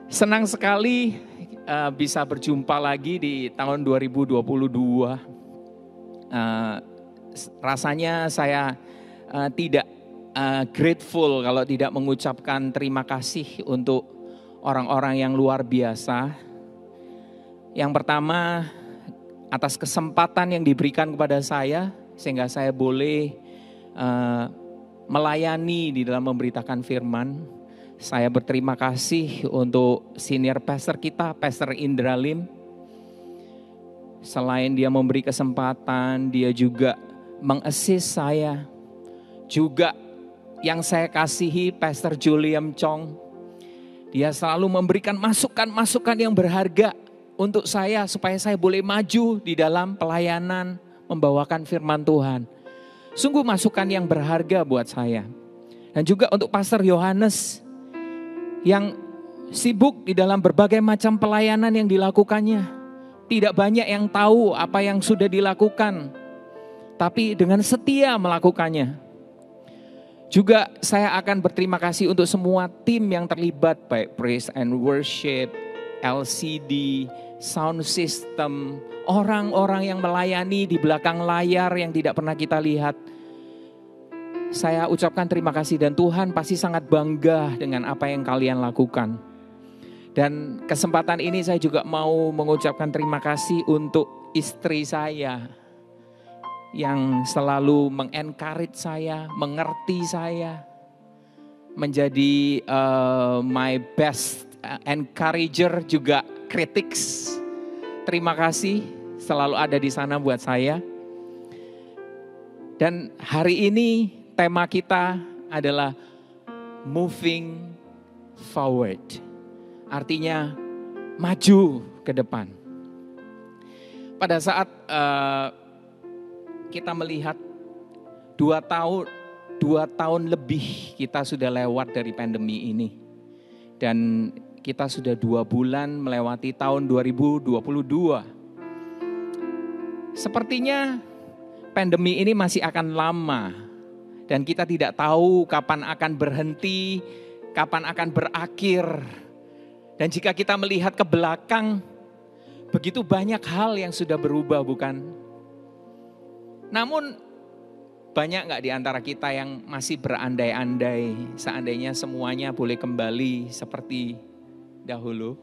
Senang sekali bisa berjumpa lagi di tahun 2022. Rasanya saya tidak grateful kalau tidak mengucapkan terima kasih untuk orang-orang yang luar biasa. Yang pertama, atas kesempatan yang diberikan kepada saya sehingga saya boleh melayani di dalam memberitakan firman. Saya berterima kasih untuk senior pastor kita, Pastor Indra Lim. Selain dia memberi kesempatan, dia juga mengassist saya. Juga yang saya kasihi, Pastor Julian Chong. Dia selalu memberikan masukan-masukan yang berharga untuk saya, supaya saya boleh maju di dalam pelayanan, membawakan firman Tuhan. Sungguh masukan yang berharga buat saya. Dan juga untuk Pastor Yohanes, yang sibuk di dalam berbagai macam pelayanan yang dilakukannya. Tidak banyak yang tahu apa yang sudah dilakukan, tapi dengan setia melakukannya. Juga saya akan berterima kasih untuk semua tim yang terlibat, baik praise and worship, LCD, sound system, orang-orang yang melayani di belakang layar yang tidak pernah kita lihat. Saya ucapkan terima kasih dan Tuhan pasti sangat bangga dengan apa yang kalian lakukan. Dan kesempatan ini saya juga mau mengucapkan terima kasih untuk istri saya yang selalu mengencourage saya, mengerti saya, menjadi my best encourager, juga critics. Terima kasih selalu ada di sana buat saya. Dan hari ini tema kita adalah moving forward. Artinya maju ke depan. Pada saat kita melihat 2 tahun lebih kita sudah lewat dari pandemi ini. Dan kita sudah 2 bulan melewati tahun 2022. Sepertinya pandemi ini masih akan lama. Dan kita tidak tahu kapan akan berhenti, kapan akan berakhir. Dan jika kita melihat ke belakang, begitu banyak hal yang sudah berubah, bukan? Namun banyak gak di antara kita yang masih berandai-andai seandainya semuanya boleh kembali seperti dahulu?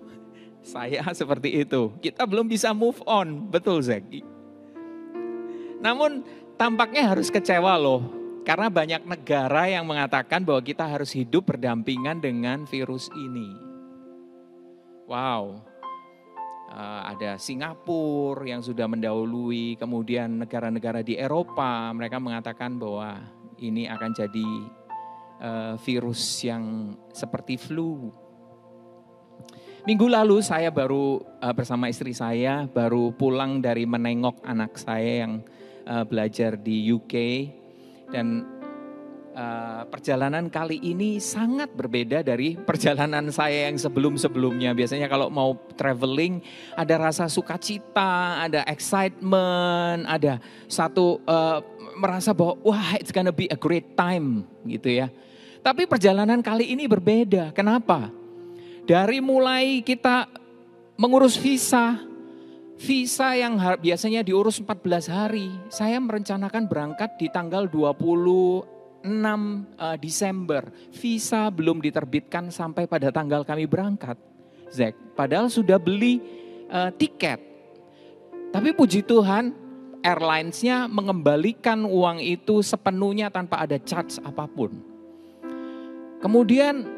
Saya seperti itu. Kita belum bisa move on, betul Zaki? Namun tampaknya harus kecewa loh. Karena banyak negara yang mengatakan bahwa kita harus hidup berdampingan dengan virus ini. Wow, ada Singapura yang sudah mendahului, kemudian negara-negara di Eropa, mereka mengatakan bahwa ini akan jadi virus yang seperti flu. Minggu lalu saya baru bersama istri saya, baru pulang dari menengok anak saya yang belajar di UK. Dan perjalanan kali ini sangat berbeda dari perjalanan saya yang sebelum-sebelumnya. Biasanya kalau mau traveling ada rasa sukacita, ada excitement, ada satu merasa bahwa wah it's gonna be a great time gitu ya. Tapi perjalanan kali ini berbeda. Kenapa? Dari mulai kita mengurus visa yang biasanya diurus 14 hari, saya merencanakan berangkat di tanggal 26 Desember. Visa belum diterbitkan sampai pada tanggal kami berangkat. Zek, padahal sudah beli tiket. Tapi puji Tuhan, airlines-nya mengembalikan uang itu sepenuhnya tanpa ada charge apapun. Kemudian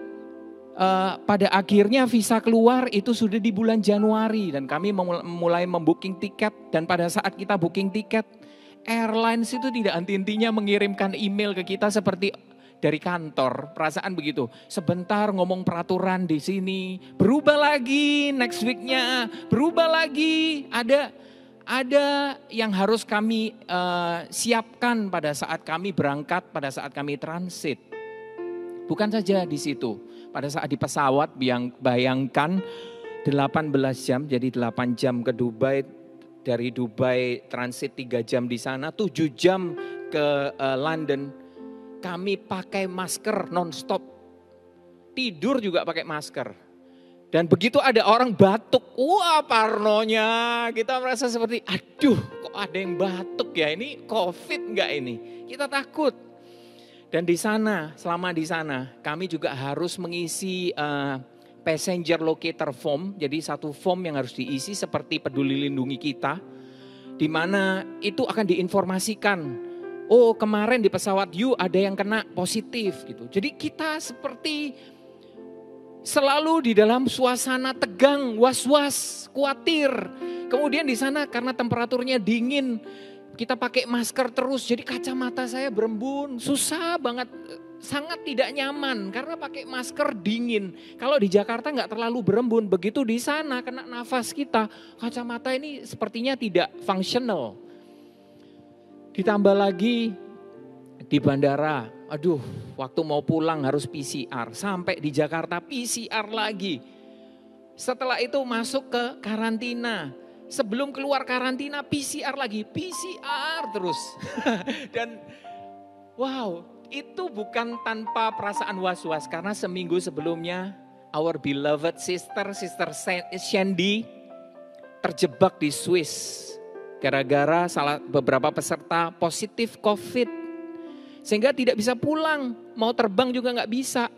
pada akhirnya visa keluar itu sudah di bulan Januari dan kami mulai membooking tiket. Dan pada saat kita booking tiket, airlines itu tidak henti-hentinya mengirimkan email ke kita seperti dari kantor. Perasaan begitu, sebentar ngomong peraturan di sini, berubah lagi next week-nya, berubah lagi. Ada yang harus kami siapkan pada saat kami berangkat, pada saat kami transit. Bukan saja di situ. Pada saat di pesawat, bayangkan 18 jam, jadi 8 jam ke Dubai. Dari Dubai transit 3 jam di sana, 7 jam ke London. Kami pakai masker non-stop. Tidur juga pakai masker. Dan begitu ada orang batuk, wah parnonya kita merasa seperti aduh kok ada yang batuk ya, ini COVID enggak ini? Kita takut. Dan di sana, selama di sana kami juga harus mengisi passenger locator form. Jadi satu form yang harus diisi seperti peduli lindungi kita. Di mana itu akan diinformasikan. Oh kemarin di pesawat you ada yang kena positif gitu. Jadi kita seperti selalu di dalam suasana tegang, was-was, khawatir. Kemudian di sana karena temperaturnya dingin, kita pakai masker terus. Jadi kacamata saya berembun, susah banget, sangat tidak nyaman karena pakai masker dingin. Kalau di Jakarta nggak terlalu berembun, begitu di sana kena nafas kita, kacamata ini sepertinya tidak fungsional. Ditambah lagi di bandara, aduh waktu mau pulang harus PCR. Sampai di Jakarta PCR lagi. Setelah itu masuk ke karantina. Sebelum keluar karantina PCR lagi. PCR terus. Dan wow itu bukan tanpa perasaan was-was. Karena seminggu sebelumnya our beloved sister Shandy terjebak di Swiss. Gara-gara beberapa peserta positif COVID. Sehingga tidak bisa pulang, mau terbang juga nggak bisa.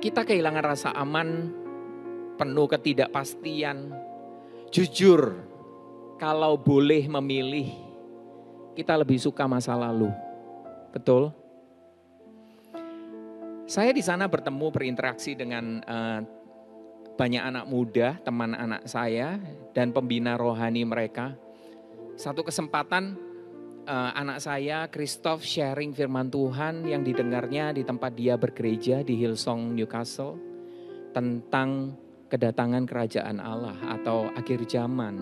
Kita kehilangan rasa aman, penuh ketidakpastian. Jujur, kalau boleh memilih, kita lebih suka masa lalu. Betul? Saya di sana berinteraksi dengan banyak anak muda, teman anak saya dan pembina rohani mereka. Satu kesempatan anak saya Christoph sharing firman Tuhan yang didengarnya di tempat dia bergereja di Hillsong Newcastle tentang kedatangan kerajaan Allah atau akhir zaman.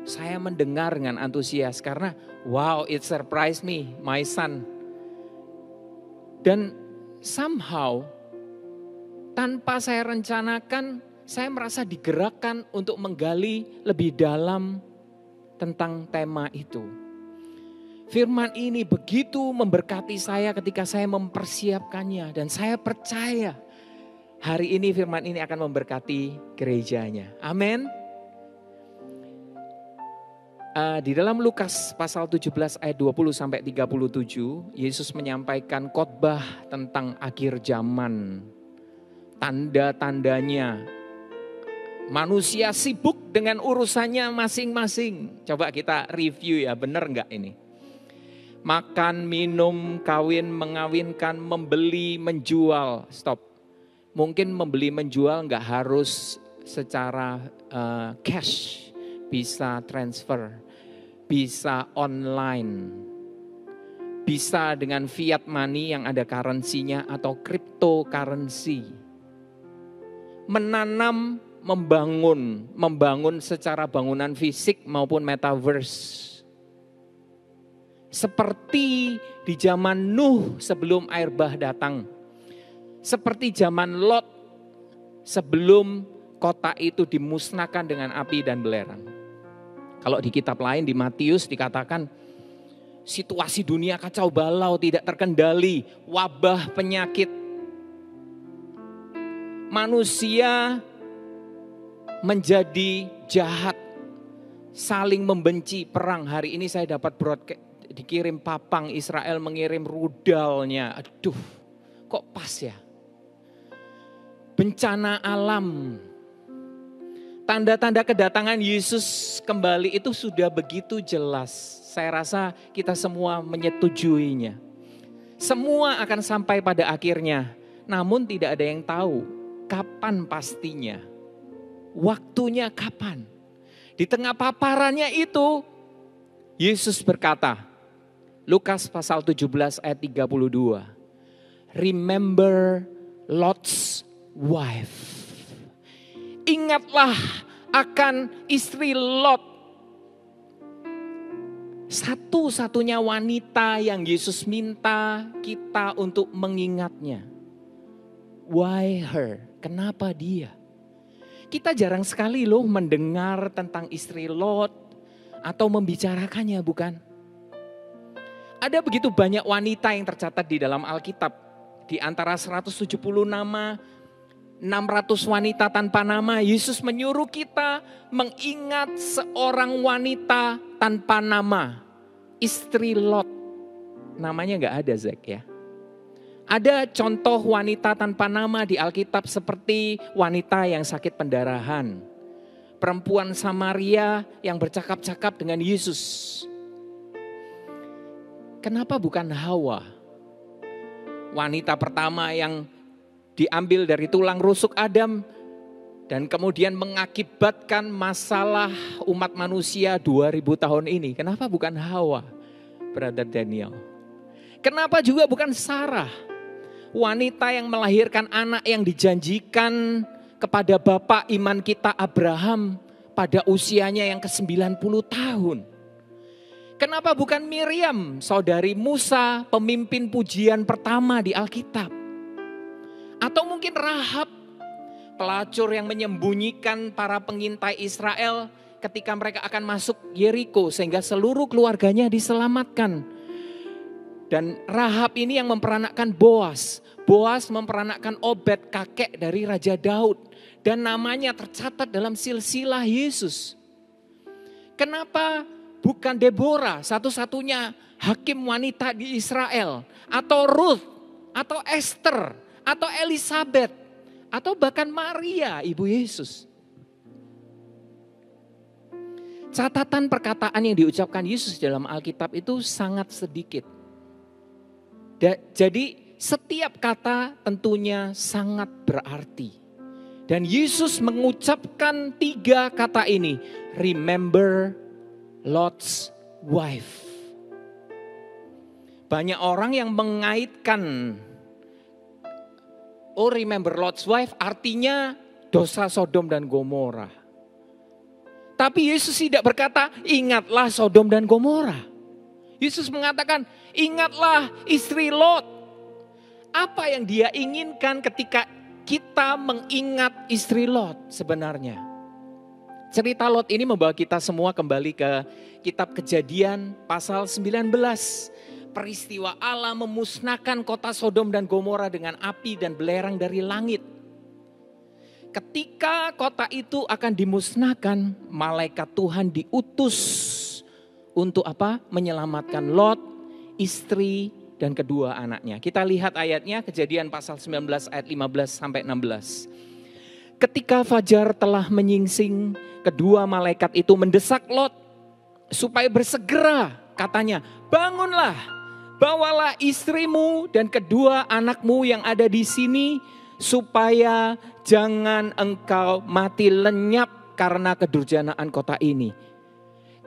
Saya mendengar dengan antusias karena wow, it surprised me, my son. Dan somehow tanpa saya rencanakan, saya merasa digerakkan untuk menggali lebih dalam tentang tema itu. Firman ini begitu memberkati saya ketika saya mempersiapkannya. Dan saya percaya hari ini firman ini akan memberkati gerejanya. Amin. Di dalam Lukas pasal 17 ayat 20 sampai 37, Yesus menyampaikan khotbah tentang akhir zaman. Tanda-tandanya. Manusia sibuk dengan urusannya masing-masing. Coba kita review ya, benar enggak ini? Makan, minum, kawin, mengawinkan, membeli, menjual. Stop. Mungkin membeli, menjual enggak harus secara cash. Bisa transfer, bisa online. Bisa dengan fiat money yang ada currency-nya atau cryptocurrency. Menanam, membangun secara bangunan fisik maupun metaverse. Seperti di zaman Nuh sebelum air bah datang. Seperti zaman Lot sebelum kota itu dimusnahkan dengan api dan belerang. Kalau di kitab lain di Matius dikatakan situasi dunia kacau balau, tidak terkendali, wabah, penyakit. Manusia menjadi jahat, saling membenci, perang. Hari ini saya dapat dikirim papang, Israel mengirim rudalnya. Aduh, kok pas ya? Bencana alam. Tanda-tanda kedatangan Yesus kembali itu sudah begitu jelas. Saya rasa kita semua menyetujuinya. Semua akan sampai pada akhirnya. Namun tidak ada yang tahu kapan pastinya. Waktunya kapan? Di tengah paparannya itu, Yesus berkata, Lukas pasal 17 ayat 32. Remember Lot's wife. Ingatlah akan istri Lot. Satu-satunya wanita yang Yesus minta kita untuk mengingatnya. Why her? Kenapa dia? Kita jarang sekali loh mendengar tentang istri Lot atau membicarakannya, bukan? Ada begitu banyak wanita yang tercatat di dalam Alkitab. di antara 170 nama, 600 wanita tanpa nama, Yesus menyuruh kita mengingat seorang wanita tanpa nama, istri Lot. Namanya gak ada, Zek, ya. Ada contoh wanita tanpa nama di Alkitab seperti wanita yang sakit pendarahan, perempuan Samaria yang bercakap-cakap dengan Yesus. Kenapa bukan Hawa? Wanita pertama yang diambil dari tulang rusuk Adam dan kemudian mengakibatkan masalah umat manusia 2000 tahun ini. Kenapa bukan Hawa, Brother Daniel? Kenapa juga bukan Sarah? Wanita yang melahirkan anak yang dijanjikan kepada bapak iman kita Abraham pada usianya yang ke-90 tahun. Kenapa bukan Miriam, saudari Musa, pemimpin pujian pertama di Alkitab? Atau mungkin Rahab, pelacur yang menyembunyikan para pengintai Israel ketika mereka akan masuk Yeriko sehingga seluruh keluarganya diselamatkan. Dan Rahab ini yang memperanakkan Boas. Boas memperanakkan Obed, kakek dari Raja Daud. Dan namanya tercatat dalam silsilah Yesus. Kenapa bukan Deborah, satu-satunya hakim wanita di Israel? Atau Ruth, atau Esther, atau Elizabeth, atau bahkan Maria, ibu Yesus. Catatan perkataan yang diucapkan Yesus dalam Alkitab itu sangat sedikit. Jadi setiap kata tentunya sangat berarti. Dan Yesus mengucapkan 3 kata ini. Remember Lot's wife. Banyak orang yang mengaitkan remember Lot's wife artinya dosa Sodom dan Gomora. Tapi Yesus tidak berkata ingatlah Sodom dan Gomora. Yesus mengatakan ingatlah istri Lot. Apa yang dia inginkan ketika kita mengingat istri Lot sebenarnya? Cerita Lot ini membawa kita semua kembali ke kitab Kejadian pasal 19. Peristiwa Allah memusnahkan kota Sodom dan Gomora dengan api dan belerang dari langit. Ketika kota itu akan dimusnahkan, malaikat Tuhan diutus untuk apa? Menyelamatkan Lot, istri dan kedua anaknya. Kita lihat ayatnya, Kejadian pasal 19 ayat 15 sampai 16. Ketika fajar telah menyingsing, kedua malaikat itu mendesak Lot supaya bersegera. Katanya, bangunlah. Bawalah istrimu dan kedua anakmu yang ada di sini supaya jangan engkau mati lenyap karena kedurjanaan kota ini.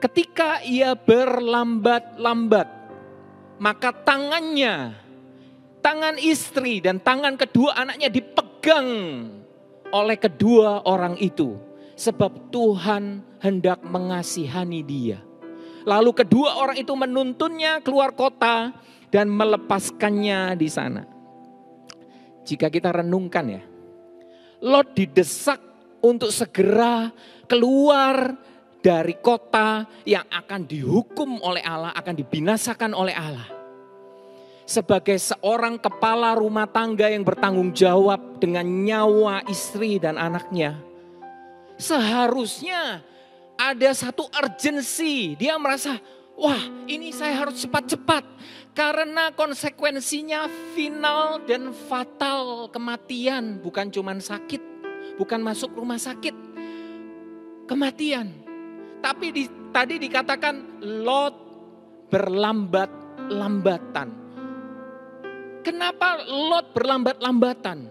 Ketika ia berlambat-lambat, maka tangan istri dan tangan kedua anaknya dipegang oleh kedua orang itu. Sebab Tuhan hendak mengasihani dia. Lalu kedua orang itu menuntunnya keluar kota dan melepaskannya di sana. Jika kita renungkan ya, Lot didesak untuk segera keluar dari kota yang akan dihukum oleh Allah, akan dibinasakan oleh Allah. Sebagai seorang kepala rumah tangga yang bertanggung jawab dengan nyawa istri dan anaknya, seharusnya ada satu urgensi. Dia merasa, wah ini saya harus cepat-cepat. Karena konsekuensinya final dan fatal, kematian. Bukan cuma sakit, bukan masuk rumah sakit. Kematian. Tapi tadi dikatakan Lot berlambat-lambatan. Kenapa Lot berlambat-lambatan?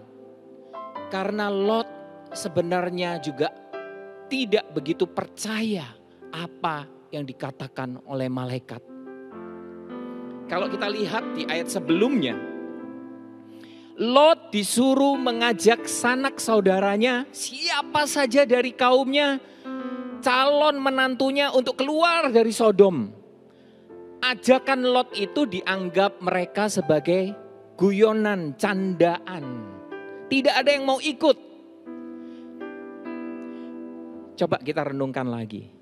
Karena Lot sebenarnya juga tidak begitu percaya apa yang dikatakan oleh malaikat. Kalau kita lihat di ayat sebelumnya, Lot disuruh mengajak sanak saudaranya, siapa saja dari kaumnya, calon menantunya untuk keluar dari Sodom. Ajakan Lot itu dianggap mereka sebagai guyonan, candaan. Tidak ada yang mau ikut. Coba kita renungkan lagi.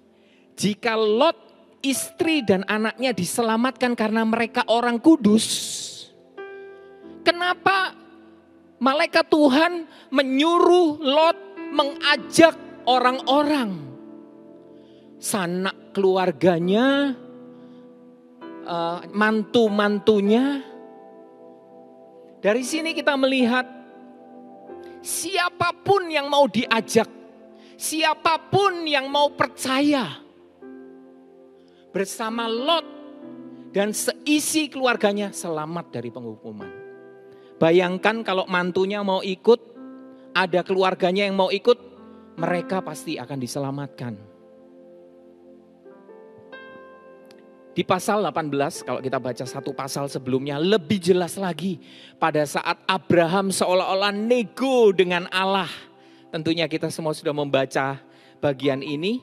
Jika Lot, istri dan anaknya diselamatkan karena mereka orang kudus, Kenapa malaikat Tuhan menyuruh Lot mengajak orang-orang, sanak keluarganya, mantu-mantunya. Dari sini kita melihat siapapun yang mau diajak, siapapun yang mau percaya bersama Lot dan seisi keluarganya selamat dari penghukuman. Bayangkan kalau mantunya mau ikut, ada keluarganya yang mau ikut, mereka pasti akan diselamatkan. Di pasal 18, kalau kita baca satu pasal sebelumnya, lebih jelas lagi. Pada saat Abraham seolah-olah nego dengan Allah. Tentunya kita semua sudah membaca bagian ini.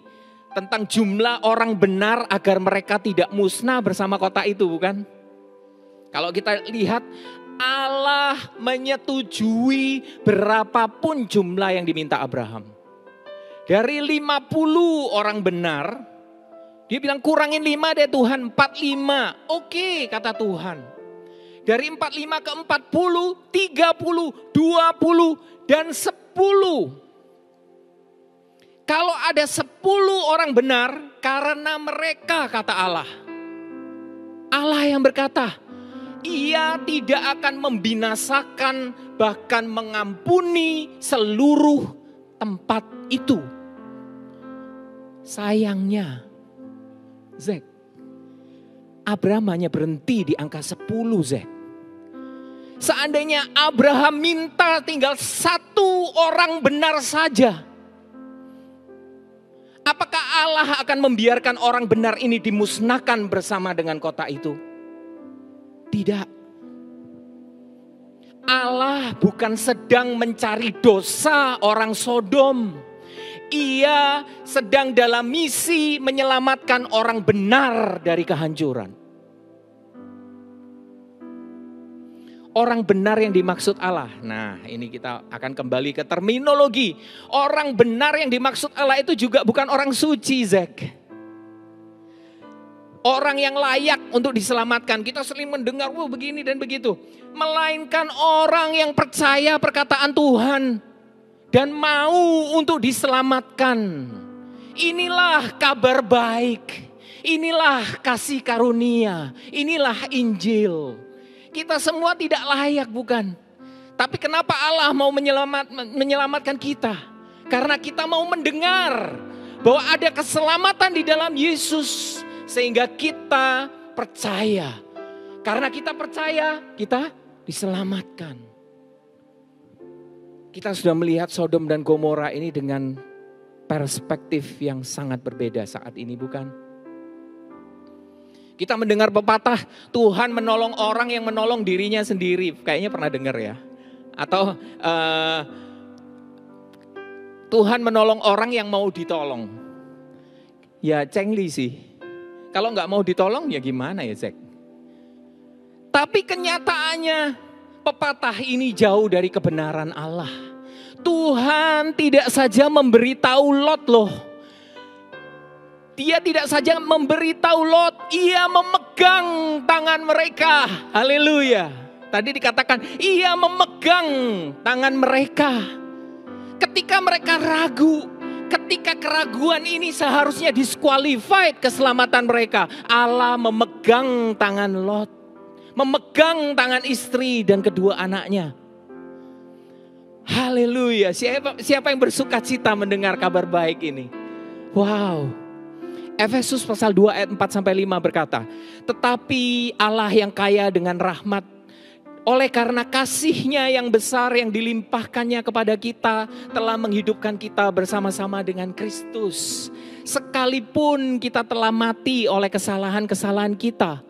Tentang jumlah orang benar agar mereka tidak musnah bersama kota itu, bukan? Kalau kita lihat, Allah menyetujui berapapun jumlah yang diminta Abraham. Dari 50 orang benar, dia bilang kurangin 5 deh Tuhan, 45. Oke, kata Tuhan. Dari 45 ke 40, 30, 20, dan 10. Kalau ada 10 orang benar, karena mereka, kata Allah. Allah yang berkata, Ia tidak akan membinasakan, bahkan mengampuni seluruh tempat itu. Sayangnya, Zek, Abraham hanya berhenti di angka 10, Zek. Seandainya Abraham minta tinggal 1 orang benar saja, apakah Allah akan membiarkan orang benar ini dimusnahkan bersama dengan kota itu? Tidak. Allah bukan sedang mencari dosa orang Sodom. Ia sedang dalam misi menyelamatkan orang benar dari kehancuran. Orang benar yang dimaksud Allah. Nah, ini kita akan kembali ke terminologi. Orang benar yang dimaksud Allah itu juga bukan orang suci, Zek. Orang yang layak untuk diselamatkan. Kita sering mendengar, begini dan begitu. Melainkan orang yang percaya perkataan Tuhan dan mau untuk diselamatkan. Inilah kabar baik. Inilah kasih karunia. Inilah Injil. Kita semua tidak layak, bukan? Tapi kenapa Allah mau menyelamatkan kita? Karena kita mau mendengar bahwa ada keselamatan di dalam Yesus. Sehingga kita percaya. Karena kita percaya, kita diselamatkan. Kita sudah melihat Sodom dan Gomora ini dengan perspektif yang sangat berbeda saat ini, bukan? Kita mendengar pepatah, Tuhan menolong orang yang menolong dirinya sendiri. Kayaknya pernah dengar ya. Atau Tuhan menolong orang yang mau ditolong. Ya cengli sih. Kalau nggak mau ditolong ya gimana ya, Zek? Tapi kenyataannya pepatah ini jauh dari kebenaran Allah. Tuhan tidak saja memberitahu Lot loh. Dia tidak saja memberitahu Lot, Ia memegang tangan mereka. Haleluya. Tadi dikatakan Ia memegang tangan mereka. Ketika mereka ragu, ketika keraguan ini seharusnya disqualified keselamatan mereka, Allah memegang tangan Lot, memegang tangan istri dan kedua anaknya. Haleluya. Siapa yang bersuka cita mendengar kabar baik ini? Wow. Efesus pasal 2 ayat 4-5 berkata, tetapi Allah yang kaya dengan rahmat, oleh karena kasih-Nya yang besar yang dilimpahkannya kepada kita, telah menghidupkan kita bersama-sama dengan Kristus. Sekalipun kita telah mati oleh kesalahan-kesalahan kita,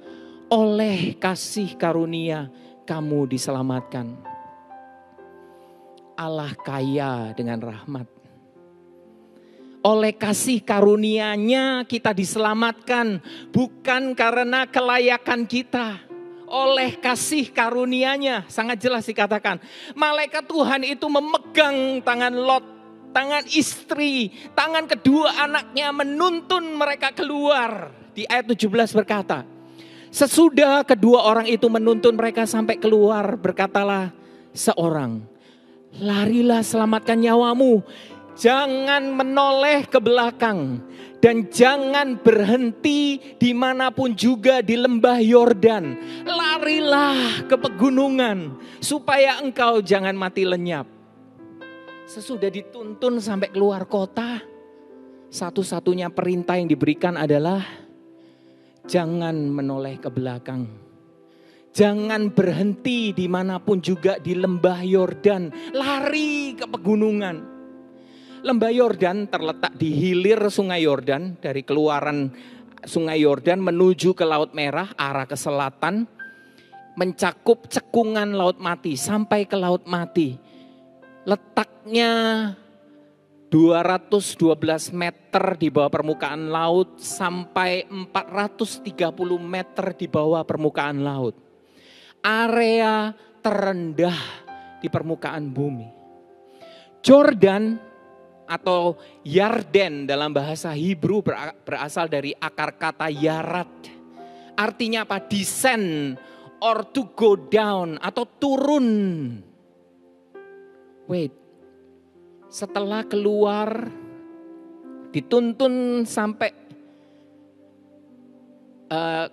oleh kasih karunia kamu diselamatkan. Allah kaya dengan rahmat. Oleh kasih karunia-Nya kita diselamatkan, bukan karena kelayakan kita. Oleh kasih karunia-Nya, sangat jelas dikatakan. Malaikat Tuhan itu memegang tangan Lot, tangan istri, tangan kedua anaknya, menuntun mereka keluar. Di ayat 17 berkata, Sesudah kedua orang itu menuntun mereka sampai keluar, berkatalah seorang, larilah selamatkan nyawamu, jangan menoleh ke belakang, dan jangan berhenti dimanapun juga di lembah Yordan. Larilah ke pegunungan supaya engkau jangan mati lenyap. Sesudah dituntun sampai keluar kota, satu-satunya perintah yang diberikan adalah jangan menoleh ke belakang. Jangan berhenti dimanapun juga di lembah Yordan. Lari ke pegunungan. Lembah Yordan terletak di hilir sungai Yordan. Dari keluaran sungai Yordan menuju ke Laut Merah arah ke selatan. Mencakup cekungan Laut Mati sampai ke Laut Mati. Letaknya 212 meter di bawah permukaan laut sampai 430 meter di bawah permukaan laut. Area terendah di permukaan bumi. Jordan atau Yarden dalam bahasa Hebrew berasal dari akar kata yarat. Artinya apa? Descend or to go down atau turun. Wait. Setelah keluar, dituntun sampai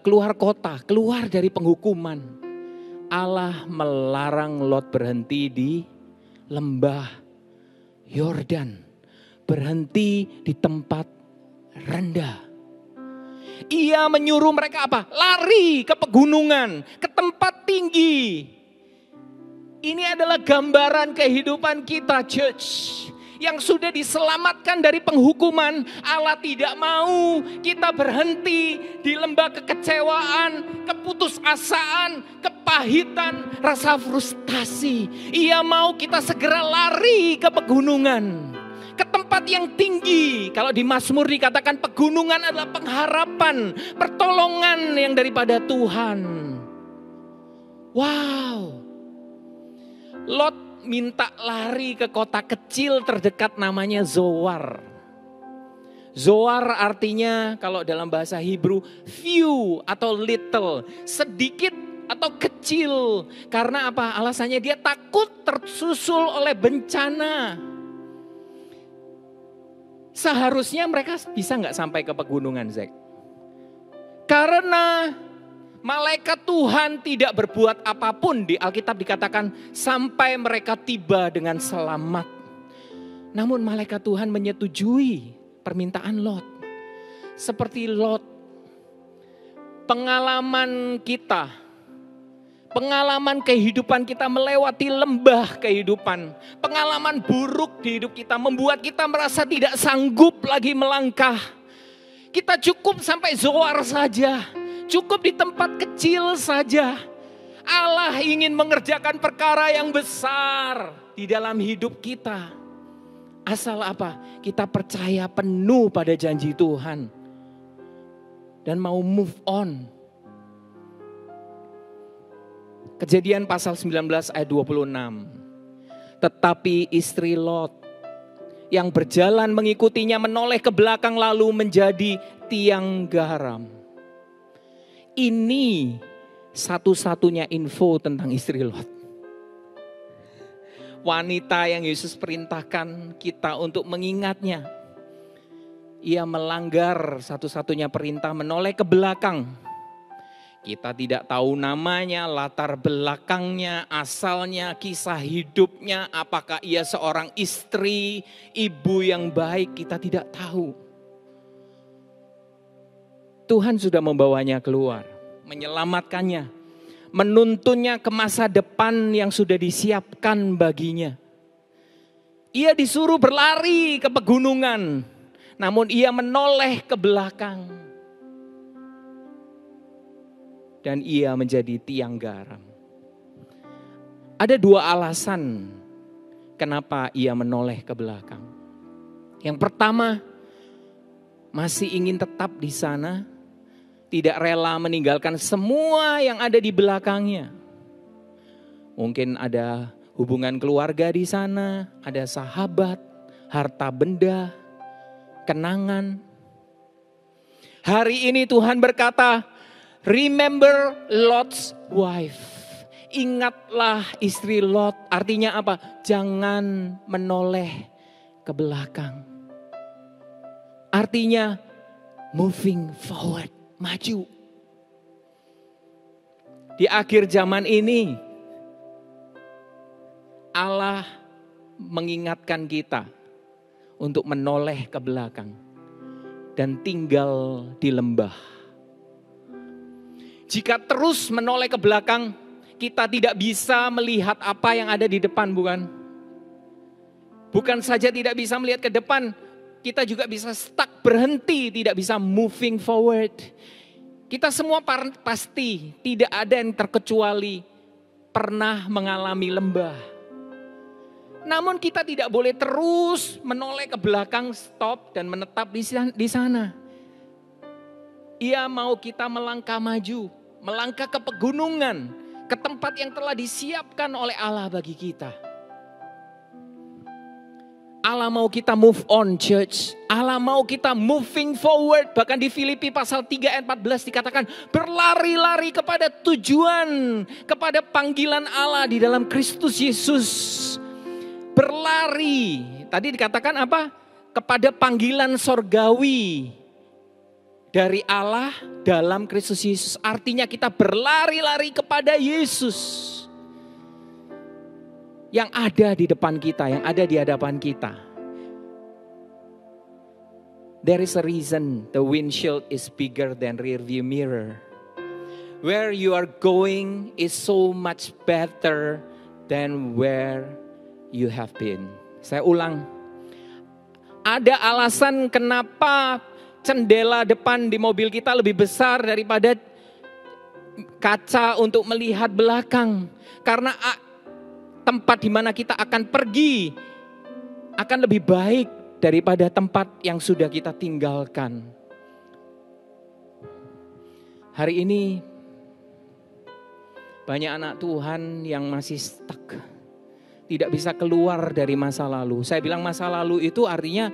keluar kota, keluar dari penghukuman. Allah melarang Lot berhenti di lembah Yordan. Berhenti di tempat rendah. Ia menyuruh mereka apa? Lari ke pegunungan, ke tempat tinggi. Ini adalah gambaran kehidupan kita, church. Yang sudah diselamatkan dari penghukuman. Allah tidak mau kita berhenti di lembah kekecewaan, keputusasaan, kepahitan, rasa frustasi. Ia mau kita segera lari ke pegunungan. Ke tempat yang tinggi. Kalau di Mazmur dikatakan pegunungan adalah pengharapan, pertolongan yang daripada Tuhan. Wow. Lot minta lari ke kota kecil terdekat namanya Zoar. Zoar artinya kalau dalam bahasa Hebrew few atau little, sedikit atau kecil. Karena apa? Alasannya dia takut tersusul oleh bencana. Seharusnya mereka bisa nggak sampai ke pegunungan, Zek? Karena malaikat Tuhan tidak berbuat apapun, di Alkitab dikatakan sampai mereka tiba dengan selamat. Namun malaikat Tuhan menyetujui permintaan Lot. Seperti Lot, pengalaman kita, pengalaman kehidupan kita melewati lembah kehidupan. Pengalaman buruk di hidup kita membuat kita merasa tidak sanggup lagi melangkah. Kita cukup sampai Zoar saja. Cukup di tempat kecil saja. Allah ingin mengerjakan perkara yang besar di dalam hidup kita. Asal apa? Kita percaya penuh pada janji Tuhan. Dan mau move on. Kejadian pasal 19 ayat 26. Tetapi istri Lot yang berjalan mengikutinya menoleh ke belakang lalu menjadi tiang garam. Ini satu-satunya info tentang istri Lot. Wanita yang Yesus perintahkan kita untuk mengingatnya. Ia melanggar satu-satunya perintah menoleh ke belakang. Kita tidak tahu namanya, latar belakangnya, asalnya, kisah hidupnya. Apakah ia seorang istri, ibu yang baik, kita tidak tahu. Tuhan sudah membawanya keluar, menyelamatkannya, menuntunnya ke masa depan yang sudah disiapkan baginya. Ia disuruh berlari ke pegunungan, namun ia menoleh ke belakang. Dan ia menjadi tiang garam. Ada dua alasan kenapa ia menoleh ke belakang. Yang pertama, masih ingin tetap di sana, tidak rela meninggalkan semua yang ada di belakangnya. Mungkin ada hubungan keluarga di sana, ada sahabat, harta benda, kenangan. Hari ini Tuhan berkata, Remember Lot's wife. Ingatlah istri Lot. Artinya apa? Jangan menoleh ke belakang. Artinya moving forward, maju. Di akhir zaman ini, Allah mengingatkan kita untuk menoleh ke belakang dan tinggal di lembah. Jika terus menoleh ke belakang, kita tidak bisa melihat apa yang ada di depan, bukan? Bukan saja tidak bisa melihat ke depan, kita juga bisa stuck, berhenti, tidak bisa moving forward. Kita semua pasti tidak ada yang terkecuali pernah mengalami lembah. Namun kita tidak boleh terus menoleh ke belakang, stop dan menetap di sana. Ia mau kita melangkah maju, melangkah ke pegunungan, ke tempat yang telah disiapkan oleh Allah bagi kita. Allah mau kita move on, church. Allah mau kita moving forward. Bahkan di Filipi pasal 3 ayat 14 dikatakan, berlari-lari kepada tujuan, kepada panggilan Allah di dalam Kristus Yesus. Berlari, tadi dikatakan apa? Kepada panggilan sorgawi dari Allah dalam Kristus Yesus. Artinya kita berlari-lari kepada Yesus yang ada di depan kita, yang ada di hadapan kita. There is a reason the windshield is bigger than rear view mirror. Where you are going is so much better than where you have been. Saya ulang. Ada alasan kenapa jendela depan di mobil kita lebih besar daripada kaca untuk melihat belakang. Karena tempat di mana kita akan pergi akan lebih baik daripada tempat yang sudah kita tinggalkan. Hari ini banyak anak Tuhan yang masih stuck, tidak bisa keluar dari masa lalu. Saya bilang masa lalu itu artinya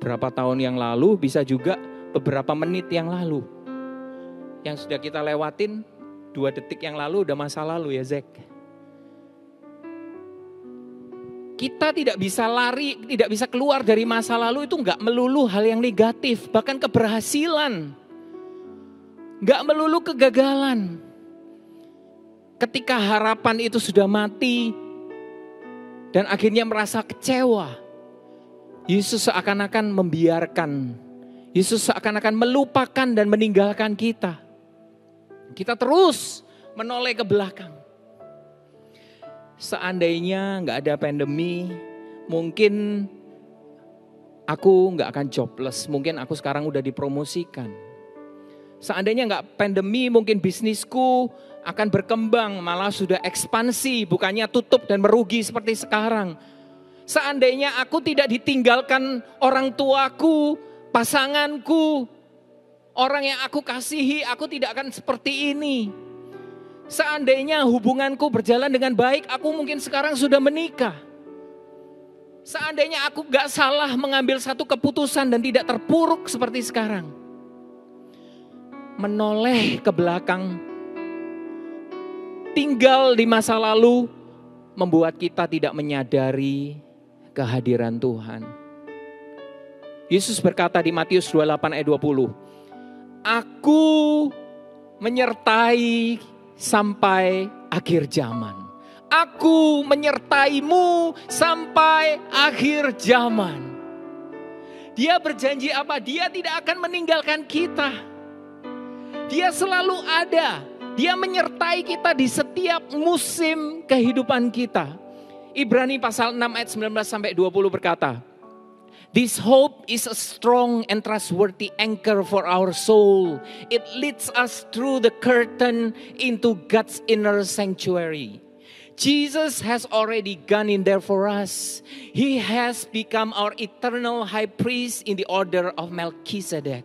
berapa tahun yang lalu, bisa juga beberapa menit yang lalu. Yang sudah kita lewatin 2 detik yang lalu udah masa lalu ya Zek. Kita tidak bisa lari, tidak bisa keluar dari masa lalu itu enggak melulu hal yang negatif. Bahkan keberhasilan, enggak melulu kegagalan. Ketika harapan itu sudah mati dan akhirnya merasa kecewa, Yesus seakan-akan membiarkan, Yesus seakan-akan melupakan dan meninggalkan kita. Kita terus menoleh ke belakang. Seandainya nggak ada pandemi, mungkin aku nggak akan jobless. Mungkin aku sekarang udah dipromosikan. Seandainya nggak pandemi, mungkin bisnisku akan berkembang, malah sudah ekspansi, bukannya tutup dan merugi seperti sekarang. Seandainya aku tidak ditinggalkan orang tuaku, pasanganku, orang yang aku kasihi, aku tidak akan seperti ini. Seandainya hubunganku berjalan dengan baik, aku mungkin sekarang sudah menikah. Seandainya aku gak salah mengambil satu keputusan dan tidak terpuruk seperti sekarang. Menoleh ke belakang, tinggal di masa lalu, membuat kita tidak menyadari kehadiran Tuhan. Yesus berkata di Matius 28 ayat 20, aku menyertai sampai akhir zaman. Aku menyertaimu sampai akhir zaman. Dia berjanji apa? Dia tidak akan meninggalkan kita. Dia selalu ada. Dia menyertai kita di setiap musim kehidupan kita. Ibrani pasal 6 ayat 19 sampai 20 berkata, this hope is a strong and trustworthy anchor for our soul. It leads us through the curtain into God's inner sanctuary. Jesus has already gone in there for us. He has become our eternal high priest in the order of Melchizedek.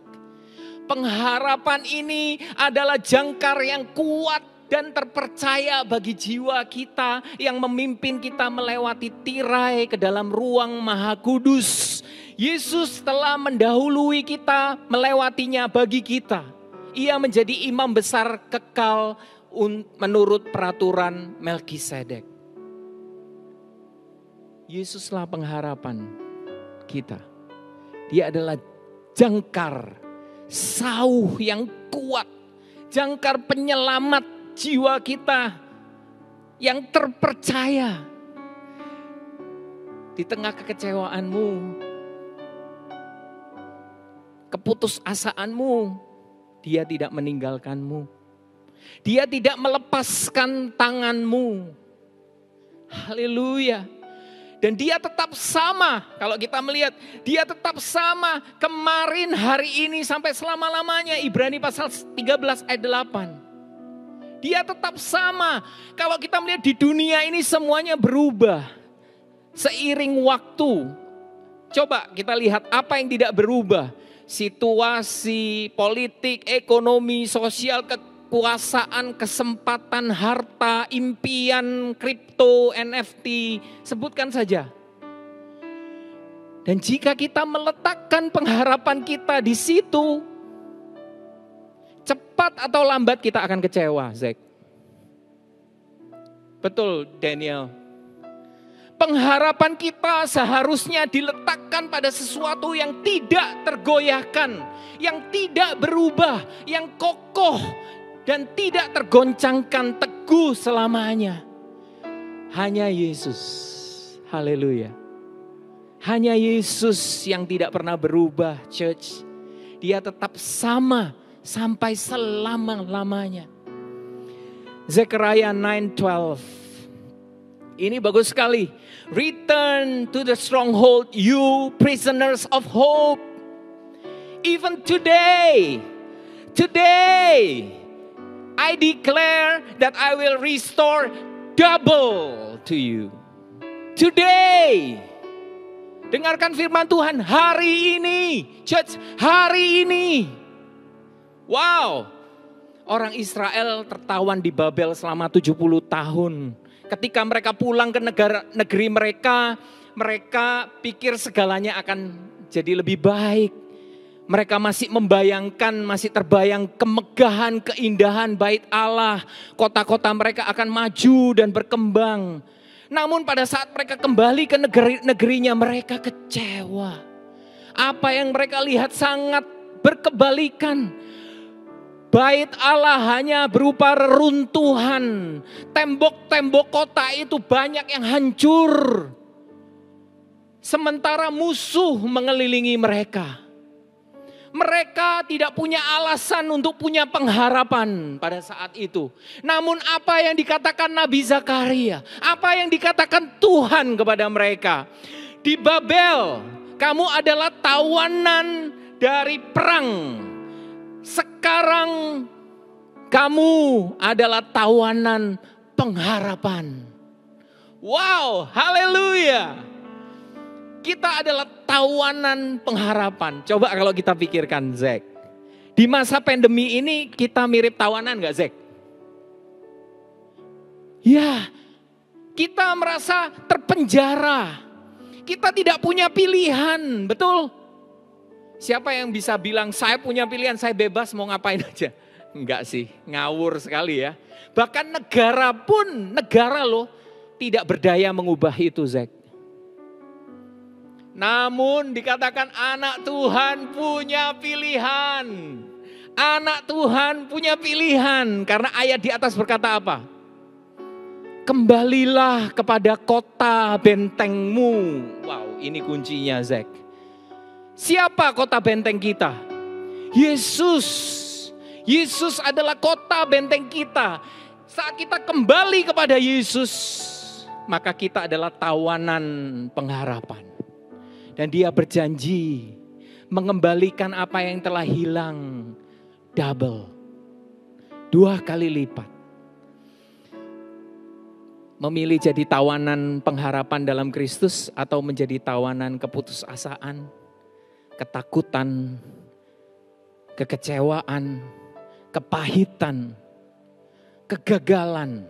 Pengharapan ini adalah jangkar yang kuat dan terpercaya bagi jiwa kita yang memimpin kita melewati tirai ke dalam ruang Maha Kudus. Yesus telah mendahului kita melewatinya bagi kita. Ia menjadi imam besar kekal menurut peraturan Melkisedek. Yesuslah pengharapan kita. Dia adalah jangkar sauh yang kuat, jangkar penyelamat jiwa kita yang terpercaya. Di tengah kekecewaanmu, keputusasaanmu, Dia tidak meninggalkanmu. Dia tidak melepaskan tanganmu. Haleluya. Dan Dia tetap sama, kalau kita melihat, Dia tetap sama kemarin, hari ini, sampai selama-lamanya. Ibrani pasal 13 ayat 8. Dia tetap sama. Kalau kita melihat di dunia ini semuanya berubah seiring waktu. Coba kita lihat apa yang tidak berubah. Situasi, politik, ekonomi, sosial, kekuasaan, kesempatan, harta, impian, kripto, NFT, sebutkan saja. Dan jika kita meletakkan pengharapan kita di situ, cepat atau lambat kita akan kecewa, Zack. Betul, Daniel. Pengharapan kita seharusnya diletakkan pada sesuatu yang tidak tergoyahkan, yang tidak berubah, yang kokoh dan tidak tergoncangkan, teguh selamanya. Hanya Yesus. Haleluya. Hanya Yesus yang tidak pernah berubah, church. Dia tetap sama sampai selama-lamanya. Zechariah 9:12. Ini bagus sekali. Return to the stronghold, you prisoners of hope. Even today, I declare that I will restore double to you. Today. Dengarkan firman Tuhan hari ini. Church, hari ini. Wow. Orang Israel tertawan di Babel selama 70 tahun. Ketika mereka pulang ke negeri mereka, mereka pikir segalanya akan jadi lebih baik. Mereka masih membayangkan, masih terbayang kemegahan, keindahan bait Allah. Kota-kota mereka akan maju dan berkembang. Namun pada saat mereka kembali ke negerinya, mereka kecewa. Apa yang mereka lihat sangat berkebalikan. Bait Allah hanya berupa reruntuhan. Tembok-tembok kota itu banyak yang hancur. Sementara musuh mengelilingi mereka. Mereka tidak punya alasan untuk punya pengharapan pada saat itu. Namun apa yang dikatakan Nabi Zakaria, apa yang dikatakan Tuhan kepada mereka. Di Babel, kamu adalah tawanan dari perang. Sekarang kamu adalah tawanan pengharapan. Wow, haleluya. Kita adalah tawanan pengharapan. Coba kalau kita pikirkan, Zack. Di masa pandemi ini kita mirip tawanan gak, Zack? Ya, kita merasa terpenjara. Kita tidak punya pilihan, betul? Siapa yang bisa bilang saya punya pilihan, saya bebas mau ngapain aja? Enggak sih, ngawur sekali ya. Bahkan negara loh tidak berdaya mengubah itu, Zack. Namun dikatakan anak Tuhan punya pilihan. Anak Tuhan punya pilihan. Karena ayat di atas berkata apa? Kembalilah kepada kota bentengmu. Wow, ini kuncinya, Zack. Siapa kota benteng kita? Yesus. Yesus adalah kota benteng kita. Saat kita kembali kepada Yesus, maka kita adalah tawanan pengharapan. Dan Dia berjanji mengembalikan apa yang telah hilang double. 2 kali lipat. Memilih jadi tawanan pengharapan dalam Kristus atau menjadi tawanan keputusasaan, ketakutan, kekecewaan, kepahitan, kegagalan,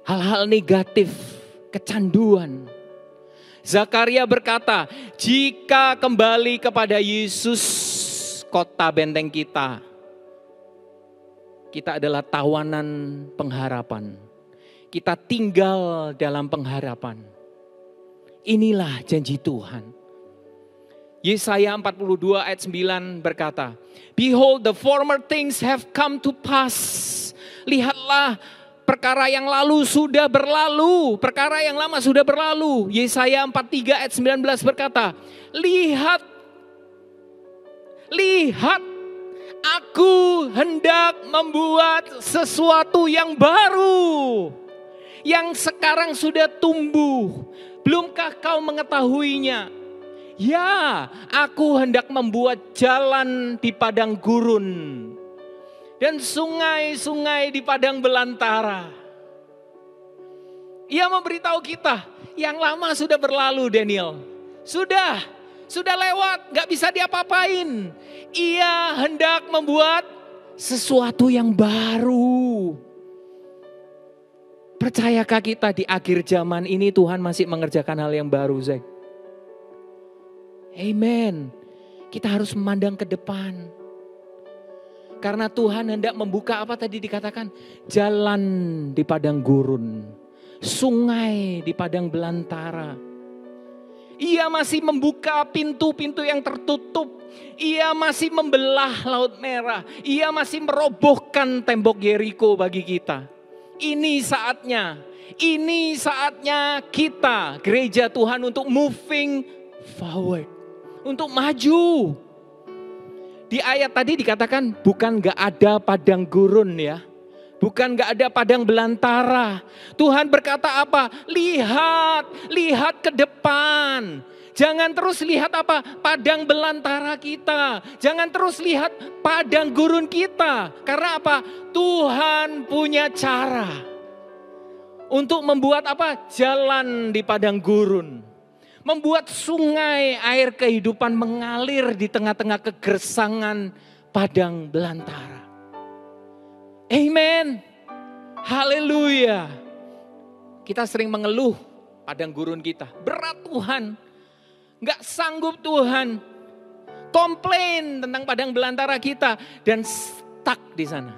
hal-hal negatif, kecanduan. Zakaria berkata, jika kembali kepada Yesus, kota benteng kita, Kita adalah tawanan pengharapan. Kita tinggal dalam pengharapan. Inilah janji Tuhan. Yesaya 42 ayat 9 berkata, Behold, the former things have come to pass. Lihatlah, perkara yang lalu sudah berlalu. Perkara yang lama sudah berlalu. Yesaya 43 ayat 19 berkata, Lihat, aku hendak membuat sesuatu yang baru. Yang sekarang sudah tumbuh. Belumkah kau mengetahuinya? Ya, aku hendak membuat jalan di padang gurun dan sungai-sungai di padang belantara. Ia memberitahu kita, yang lama sudah berlalu, Daniel. Sudah lewat, gak bisa diapa-apain. Ia hendak membuat sesuatu yang baru. Percayakah kita di akhir zaman ini Tuhan masih mengerjakan hal yang baru, Zek? Amen. Kita harus memandang ke depan. Karena Tuhan hendak membuka apa tadi dikatakan? Jalan di padang gurun. Sungai di padang belantara. Ia masih membuka pintu-pintu yang tertutup. Ia masih membelah Laut Merah. Ia masih merobohkan tembok Yeriko bagi kita. Ini saatnya kita, gereja Tuhan, untuk moving forward. Untuk maju. Di ayat tadi dikatakan bukan gak ada padang gurun ya. Bukan gak ada padang belantara. Tuhan berkata apa? Lihat ke depan. Jangan terus lihat apa? Padang belantara kita. Jangan terus lihat padang gurun kita. Karena apa? Tuhan punya cara. Untuk membuat apa? Jalan di padang gurun. Membuat sungai air kehidupan mengalir di tengah-tengah kegersangan padang belantara. Amen. Haleluya. Kita sering mengeluh padang gurun kita. Berat Tuhan. Gak sanggup Tuhan. Komplain tentang padang belantara kita. Dan stuck di sana.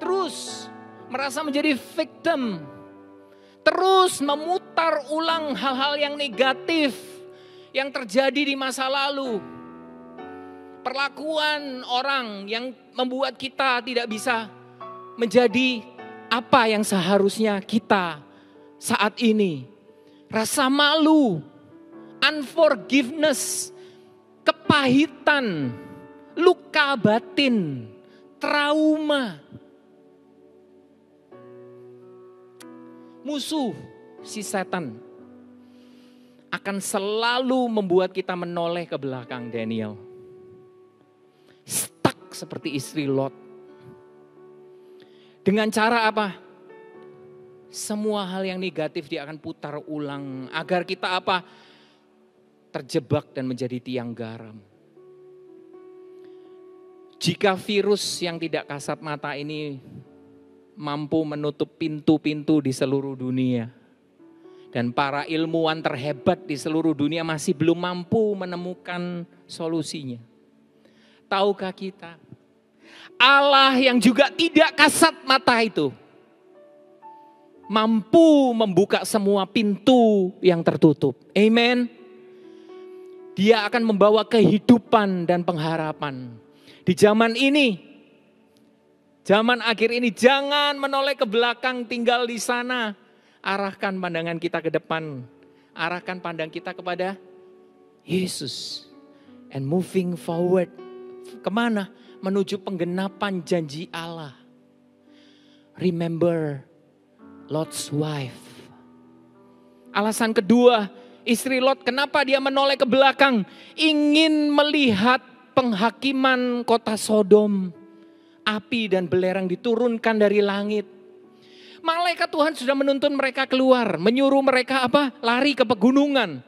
Terus merasa menjadi victim. Terus memutar ulang hal-hal yang negatif yang terjadi di masa lalu. Perlakuan orang yang membuat kita tidak bisa menjadi apa yang seharusnya kita saat ini. Rasa malu, unforgiveness, kepahitan, luka batin, trauma. Musuh si setan akan selalu membuat kita menoleh ke belakang, Daniel. Stuck seperti istri Lot. Dengan cara apa? Semua hal yang negatif dia akan putar ulang. Agar kita apa? Terjebak dan menjadi tiang garam. Jika virus yang tidak kasat mata ini mampu menutup pintu-pintu di seluruh dunia. Dan para ilmuwan terhebat di seluruh dunia masih belum mampu menemukan solusinya. Tahukah kita? Allah yang juga tidak kasat mata itu mampu membuka semua pintu yang tertutup. Amen. Dia akan membawa kehidupan dan pengharapan. Di zaman ini, zaman akhir ini, jangan menoleh ke belakang tinggal di sana. Arahkan pandangan kita ke depan. Arahkan pandang kita kepada Yesus. And moving forward. Kemana? Menuju penggenapan janji Allah. Remember Lot's wife. Alasan kedua, istri Lot kenapa dia menoleh ke belakang? Ingin melihat penghakiman kota Sodom. Api dan belerang diturunkan dari langit. Malaikat Tuhan sudah menuntun mereka keluar. Menyuruh mereka apa? Lari ke pegunungan.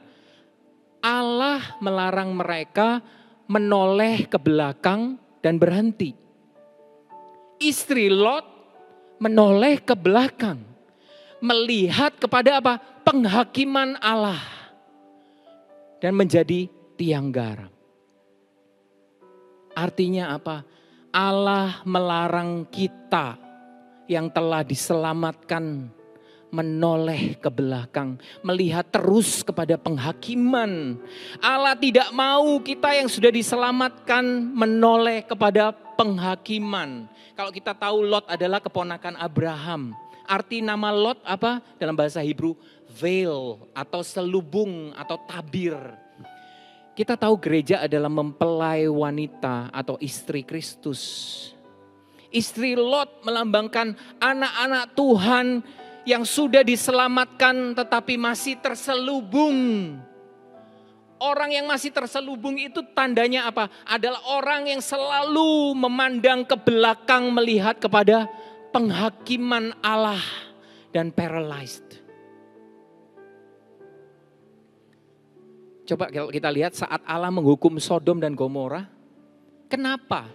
Allah melarang mereka menoleh ke belakang dan berhenti. Istri Lot menoleh ke belakang. Melihat kepada apa? Penghakiman Allah. Dan menjadi tiang garam. Artinya apa? Allah melarang kita yang telah diselamatkan menoleh ke belakang, melihat terus kepada penghakiman. Allah tidak mau kita yang sudah diselamatkan menoleh kepada penghakiman. Kalau kita tahu Lot adalah keponakan Abraham. Arti nama Lot apa? Dalam bahasa Hebrew, veil atau selubung atau tabir. Kita tahu gereja adalah mempelai wanita atau istri Kristus. Istri Lot melambangkan anak-anak Tuhan yang sudah diselamatkan tetapi masih terselubung. Orang yang masih terselubung itu tandanya apa? Adalah orang yang selalu memandang ke belakang melihat kepada penghakiman Allah dan paralyzed. Coba kita lihat saat Allah menghukum Sodom dan Gomora. Kenapa?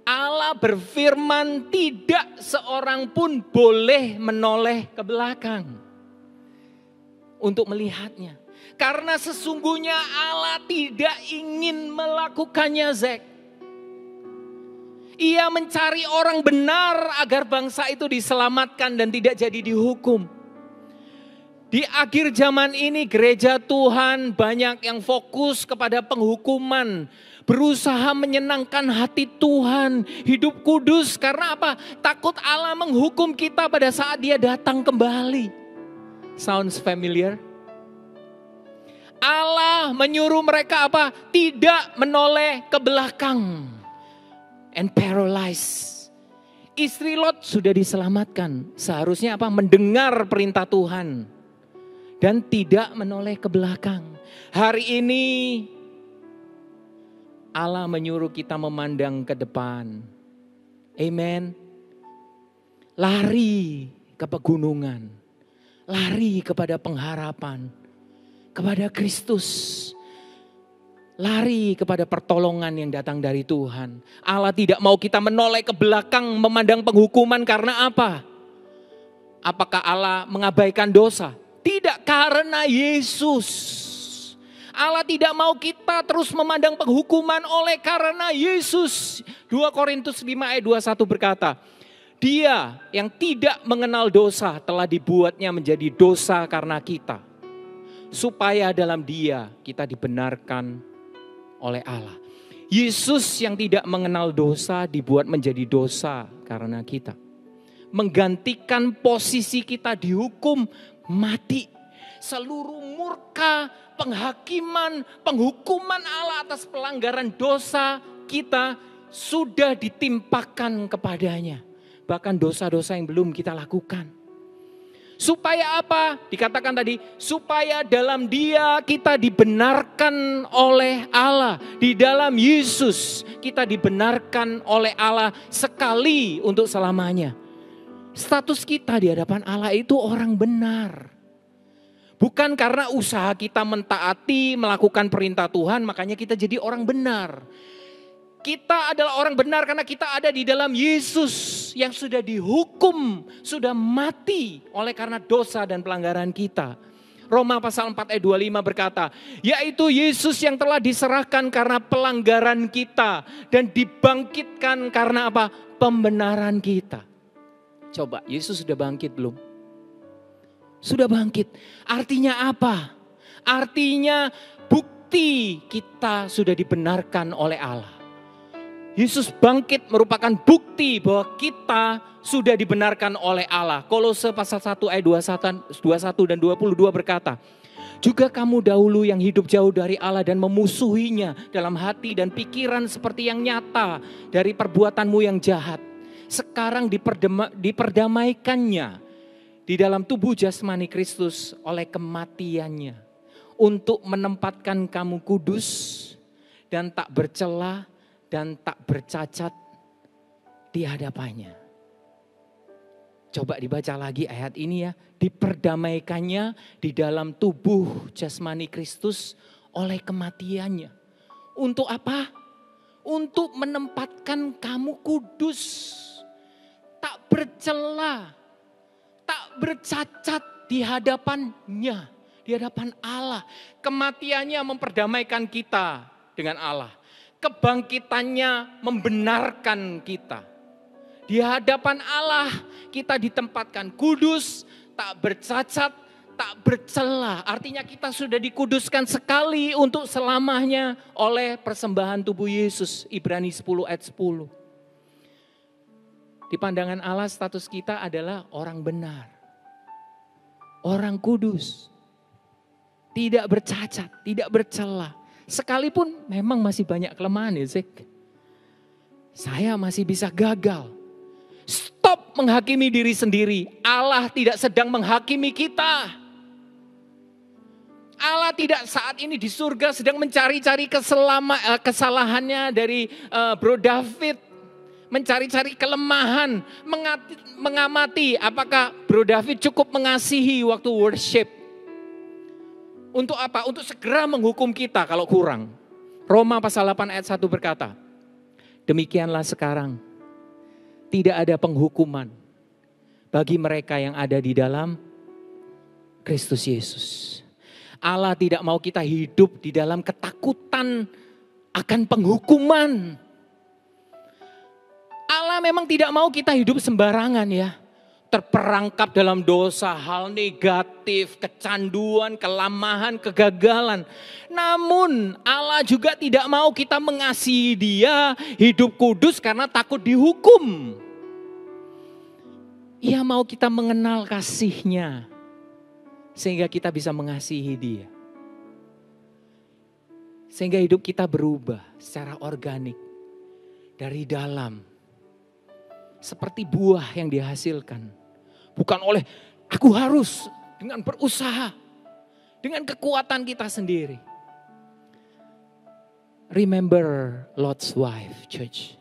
Allah berfirman tidak seorang pun boleh menoleh ke belakang untuk melihatnya. Karena sesungguhnya Allah tidak ingin melakukannya, Zek. Ia mencari orang benar agar bangsa itu diselamatkan dan tidak jadi dihukum. Di akhir zaman ini gereja Tuhan banyak yang fokus kepada penghukuman. Berusaha menyenangkan hati Tuhan, hidup kudus. Karena apa? Takut Allah menghukum kita pada saat Dia datang kembali. Sounds familiar? Allah menyuruh mereka apa? Tidak menoleh ke belakang. And paralyzed. Istri Lot sudah diselamatkan. Seharusnya apa? Mendengar perintah Tuhan. Dan tidak menoleh ke belakang. Hari ini Allah menyuruh kita memandang ke depan. Amen. Lari ke pegunungan. Lari kepada pengharapan. Kepada Kristus. Lari kepada pertolongan yang datang dari Tuhan. Allah tidak mau kita menoleh ke belakang memandang penghukuman karena apa? Apakah Allah mengabaikan dosa? Tidak, karena Yesus. Allah tidak mau kita terus memandang penghukuman oleh karena Yesus. 2 Korintus 5 ayat 21 berkata, Dia yang tidak mengenal dosa telah dibuatnya menjadi dosa karena kita. Supaya dalam Dia kita dibenarkan oleh Allah. Yesus yang tidak mengenal dosa dibuat menjadi dosa karena kita. Menggantikan posisi kita dihukum mati. Seluruh murka, penghakiman, penghukuman Allah atas pelanggaran dosa kita sudah ditimpakan kepadanya. Bahkan dosa-dosa yang belum kita lakukan. Supaya apa? Dikatakan tadi, supaya dalam Dia kita dibenarkan oleh Allah. Di dalam Yesus kita dibenarkan oleh Allah sekali untuk selamanya. Status kita di hadapan Allah itu orang benar. Bukan karena usaha kita mentaati, melakukan perintah Tuhan, makanya kita jadi orang benar. Kita adalah orang benar karena kita ada di dalam Yesus yang sudah dihukum, sudah mati oleh karena dosa dan pelanggaran kita. Roma pasal 4 ayat 25 berkata, yaitu Yesus yang telah diserahkan karena pelanggaran kita dan dibangkitkan karena apa? Pembenaran kita. Coba, Yesus sudah bangkit belum? Sudah bangkit. Artinya apa? Artinya bukti kita sudah dibenarkan oleh Allah. Yesus bangkit merupakan bukti bahwa kita sudah dibenarkan oleh Allah. Kolose pasal 1 ayat 21 dan 22 berkata, juga kamu dahulu yang hidup jauh dari Allah dan memusuhinya dalam hati dan pikiran seperti yang nyata dari perbuatanmu yang jahat. Sekarang diperdamaikannya di dalam tubuh jasmani Kristus oleh kematiannya. Untuk menempatkan kamu kudus dan tak bercela dan tak bercacat di hadapannya. Coba dibaca lagi ayat ini ya. Diperdamaikannya di dalam tubuh jasmani Kristus oleh kematiannya. Untuk apa? Untuk menempatkan kamu kudus. Tak bercela. Tak bercacat di hadapannya. Di hadapan Allah. Kematiannya memperdamaikan kita dengan Allah. kebangkitannya membenarkan kita. Di hadapan Allah kita ditempatkan kudus, tak bercacat, tak bercela. Artinya kita sudah dikuduskan sekali untuk selamanya oleh persembahan tubuh Yesus. Ibrani 10 ayat 10. Di pandangan Allah status kita adalah orang benar. Orang kudus. Tidak bercacat, tidak bercela. Sekalipun memang masih banyak kelemahan ya Zek. Saya masih bisa gagal. Stop menghakimi diri sendiri. Allah tidak sedang menghakimi kita. Allah tidak saat ini di surga sedang mencari-cari kesalahannya dari Bro David. Mencari-cari kelemahan, mengamati apakah Bro David cukup mengasihi waktu worship. Untuk apa? Untuk segera menghukum kita kalau kurang. Roma pasal 8 ayat 1 berkata, demikianlah sekarang tidak ada penghukuman bagi mereka yang ada di dalam Kristus Yesus. Allah tidak mau kita hidup di dalam ketakutan akan penghukuman. Allah memang tidak mau kita hidup sembarangan ya. Terperangkap dalam dosa, hal negatif, kecanduan, kelamahan, kegagalan. Namun Allah juga tidak mau kita mengasihi Dia, hidup kudus karena takut dihukum. Ia mau kita mengenal kasih-Nya sehingga kita bisa mengasihi Dia. Sehingga hidup kita berubah secara organik dari dalam. Seperti buah yang dihasilkan. Bukan oleh aku harus dengan berusaha. Dengan kekuatan kita sendiri. Remember Lot's wife, church.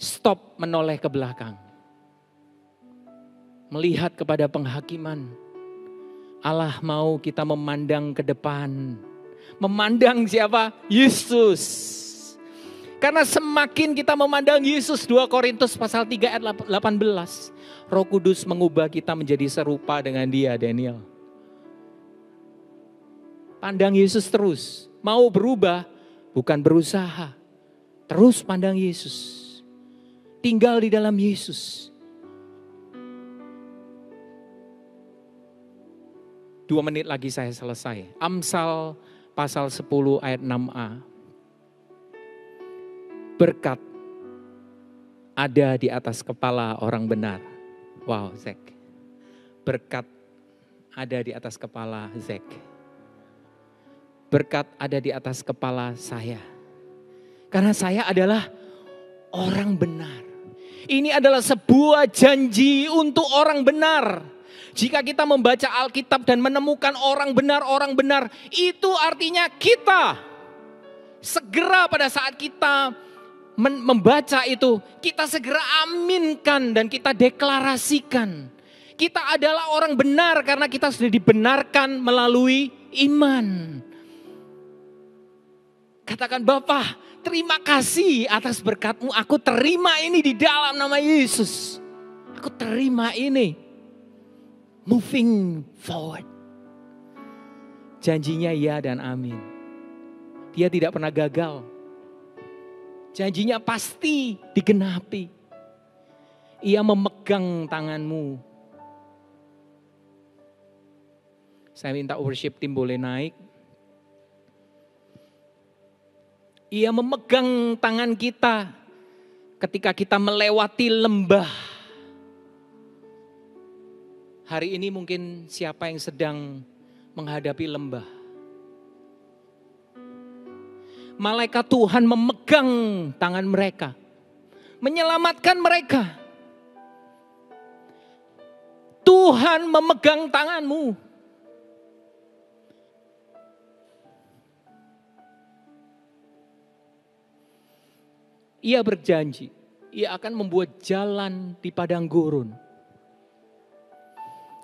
Stop menoleh ke belakang. Melihat kepada penghakiman. Allah mau kita memandang ke depan. Memandang siapa? Yesus. Karena semakin kita memandang Yesus, 2 Korintus pasal 3 ayat 18. Roh Kudus mengubah kita menjadi serupa dengan Dia, Daniel. Pandang Yesus terus. Mau berubah, bukan berusaha. Terus pandang Yesus. Tinggal di dalam Yesus. 2 menit lagi saya selesai. Amsal pasal 10 ayat 6a. Berkat ada di atas kepala orang benar. Wow, Zek. Berkat ada di atas kepala Zek. Berkat ada di atas kepala saya. Karena saya adalah orang benar. Ini adalah sebuah janji untuk orang benar. Jika kita membaca Alkitab dan menemukan orang benar, itu artinya kita. Segera pada saat kita membaca itu, kita segera aminkan dan kita deklarasikan. Kita adalah orang benar karena kita sudah dibenarkan melalui iman. Katakan, Bapa, terima kasih atas berkat-Mu. Aku terima ini di dalam nama Yesus. Aku terima ini. Moving forward. Janjinya ya dan amin. Dia tidak pernah gagal. Janjinya pasti digenapi. Ia memegang tanganmu. Saya minta worship team boleh naik. Ia memegang tangan kita ketika kita melewati lembah. Hari ini mungkin siapa yang sedang menghadapi lembah. Malaikat Tuhan memegang tangan mereka. Menyelamatkan mereka. Tuhan memegang tanganmu. Ia berjanji, ia akan membuat jalan di padang gurun.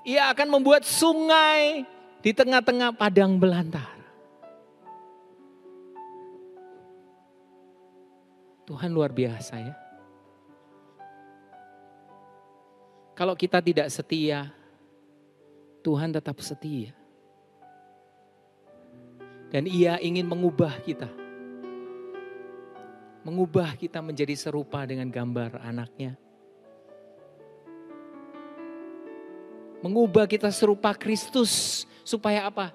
Ia akan membuat sungai di tengah-tengah padang belantara. Tuhan luar biasa ya. Kalau kita tidak setia, Tuhan tetap setia. Dan Ia ingin mengubah kita. mengubah kita menjadi serupa dengan gambar anaknya. Mengubah kita serupa Kristus. Supaya apa?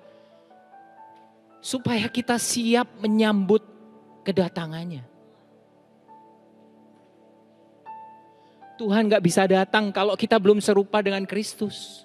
Supaya kita siap menyambut kedatangannya. Tuhan gak bisa datang kalau kita belum serupa dengan Kristus.